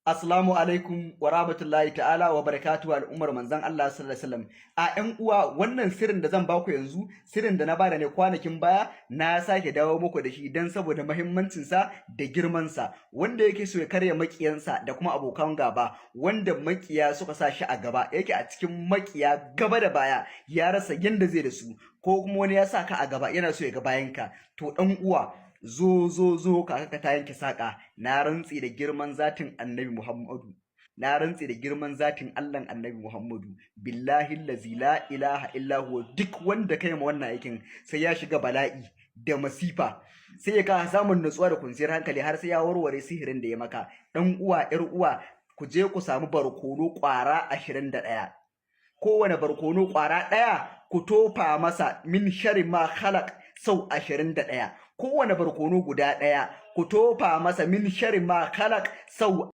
Assalamu alaikum wa rahmatullahi ta'ala wa barakatuhu al'ummar manzon Allah sallallahu alaihi wasallam. A ƴan uwa wannan sirrin da zan baku yanzu, sirrin da na bada ne kwanakin baya, na sake dawo muku da shi dan saboda muhimmancin sa da girman sa. Wanda yake so ya karya makiyansa da kuma abokan gaba, wanda makiya suka sa shi a gaba, yake a cikin makiya gaba da baya, ya rasa yanda zai da su, ko kuma wani ya sa ka a gaba yana so ya ga bayanka. To ɗan uwa, zo kaka ta yanke saƙa, na rantse da girman zatin annabi Muhammadu, na rantse da girman zatin Allahn annabi Muhammadu, billahi allazi la ilaha illa huwa, duk wanda kai ma wannan aikin sai ya shiga bala'i da masifa, sai ya ka samun nutsuwa da kwanciyar hankali har sai ya warware sihirin da ya maka. Dan uwa, yar uwa, ku je ku samu barkono ƙwara 21, kowane barkono ƙwara ɗaya ku tofa masa min sharri ma khalaq sau 21, kowane barkono guda ɗaya ku tofa masa min sharri ma khalaq sau